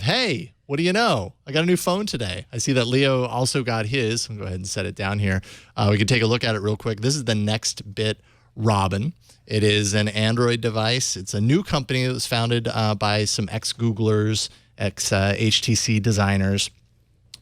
Hey, what do you know? I got a new phone today. I see that Leo also got his. I'll go ahead and set it down here. We can take a look at it real quick. This is the NextBit Robin. It is an Android device. It's a new company that was founded by some ex-Googlers, ex-HTC designers.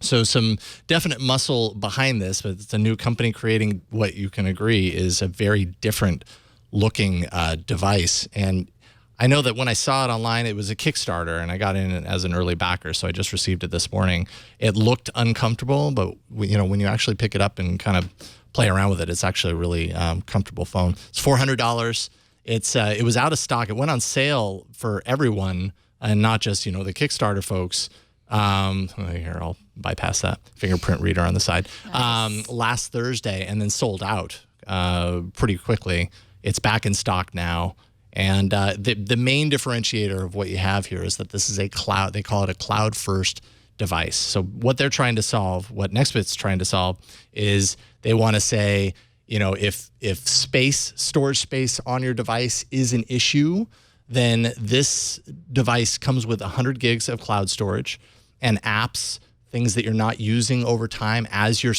So some definite muscle behind this, but it's a new company creating what you can agree is a very different looking device. And I know that when I saw it online, it was a Kickstarter, and I got in as an early backer, so I just received it this morning. It looked uncomfortable, but when you actually pick it up and kind of play around with it, it's actually a really comfortable phone. It's $400. It was out of stock. It went on sale for everyone, and not just the Kickstarter folks. Here, I'll bypass that fingerprint reader on the side. Nice. Last Thursday, and then sold out pretty quickly. It's back in stock now. And the main differentiator of what you have here is that this is a cloud. They call it a cloud-first device. So what they're trying to solve, what NextBit's trying to solve, is they want to say, if storage space on your device is an issue, then this device comes with 100 gigs of cloud storage and apps, things that you're not using over time. As your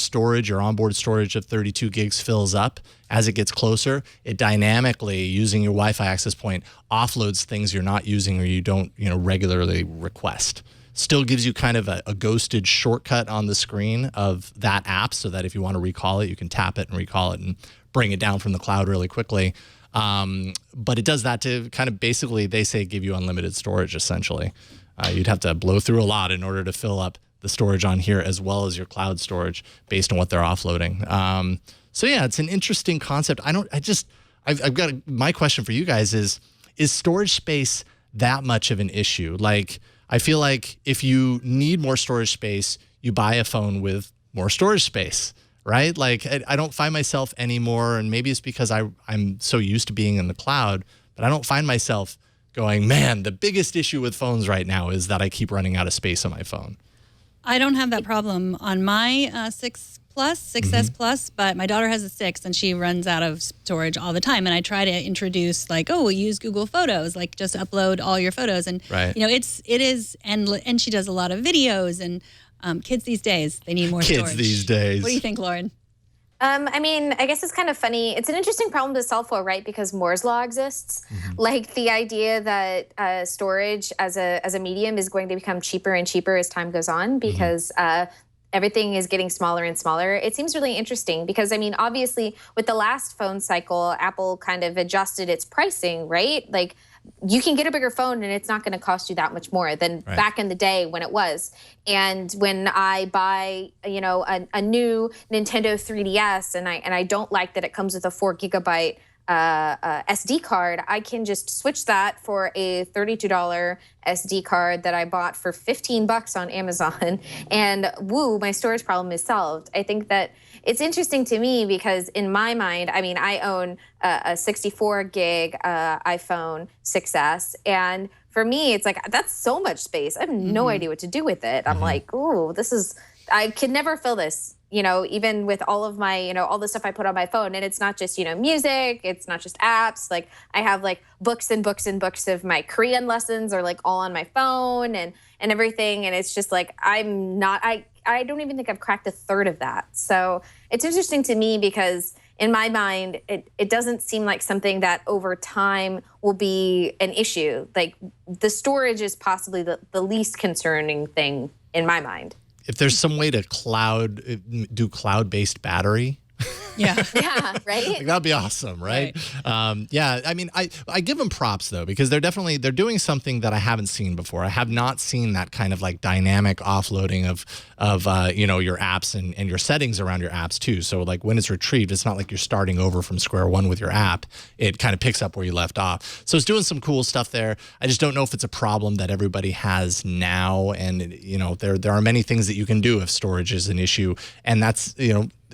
onboard storage of 32 gigs fills up, as it gets closer, it dynamically, using your Wi-Fi access point, offloads things you're not using or you don't regularly request. Still gives you kind of a ghosted shortcut on the screen of that app, so that if you want to recall it, you can tap it and recall it and bring it down from the cloud really quickly. But it does that to kind of basically, they say, give you unlimited storage, essentially. You'd have to blow through a lot in order to fill up the storage on here as well as your cloud storage based on what they're offloading. So yeah, it's an interesting concept. I've got my question for you guys is storage space that much of an issue? Like, I feel like if you need more storage space, you buy a phone with more storage space, right? Like, I don't find myself anymore, and maybe it's because I'm so used to being in the cloud, but I don't find myself going, man, the biggest issue with phones right now is that I keep running out of space on my phone. I don't have that problem on my 6S Plus, but my daughter has a 6 and she runs out of storage all the time. And I try to introduce we'll use Google Photos, like just upload all your photos. And, right. it is, and she does a lot of videos, and kids these days, they need more storage. Kids these days. What do you think, Lauren? I guess it's kind of funny. It's an interesting problem to solve for, right? Because Moore's law exists. Mm-hmm. Like the idea that storage as a medium is going to become cheaper and cheaper as time goes on, because everything is getting smaller and smaller. It seems really interesting because, obviously, with the last phone cycle, Apple kind of adjusted its pricing, right? Like, you can get a bigger phone and it's not going to cost you that much more than back in the day when it was. And when I buy, a new Nintendo 3DS and I don't like that it comes with a 4 gigabyte SD card, I can just switch that for a $32 SD card that I bought for $15 on Amazon, and woo, my storage problem is solved. I think that it's interesting to me because in my mind, I own a 64 gig iPhone 6S, and for me, it's like, that's so much space. I have no idea what to do with it. I'm like, ooh, I could never fill this. Even with all of my, all the stuff I put on my phone. And it's not just, music. It's not just apps. Like, I have books and books and books of my Korean lessons are all on my phone and everything. And it's just I don't even think I've cracked a third of that. So it's interesting to me because in my mind, it doesn't seem like something that over time will be an issue. Like, the storage is possibly the least concerning thing in my mind. If there's some way to do cloud-based battery, yeah, right. That'd be awesome, right? I give them props though, because they're doing something that I haven't seen before. I have not seen that kind of dynamic offloading of your apps and your settings around your apps too. So when it's retrieved, it's not like you're starting over from square one with your app. It kind of picks up where you left off. So it's doing some cool stuff there. I just don't know if it's a problem that everybody has now. And there are many things that you can do if storage is an issue, and that's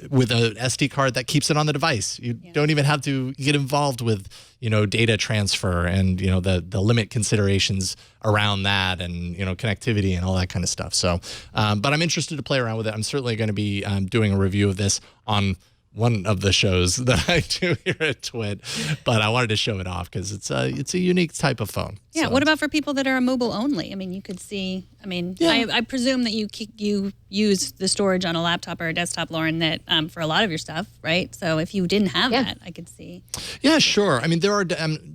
with an SD card that keeps it on the device. You don't even have to get involved with, data transfer and, the limit considerations around that and, connectivity and all that kind of stuff. So, but I'm interested to play around with it. I'm certainly going to be doing a review of this on one of the shows that I do here at TWiT, but I wanted to show it off because it's a unique type of phone. Yeah. So. What about for people that are mobile only? I mean, you could see. I mean, I presume that you use the storage on a laptop or a desktop, Lauren, that for a lot of your stuff, right? So if you didn't have that, I could see. Yeah, sure. I mean, there are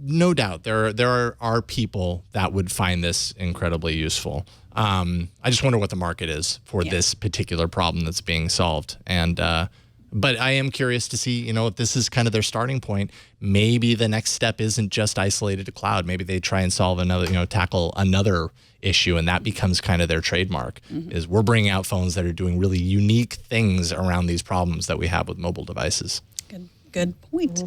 no doubt there are people that would find this incredibly useful. I just wonder what the market is for this particular problem that's being solved. And but I am curious to see, if this is kind of their starting point. Maybe the next step isn't just isolated to cloud. Maybe they try and solve another, tackle another issue, and that becomes kind of their trademark. Is we're bringing out phones that are doing really unique things around these problems that we have with mobile devices. Good point.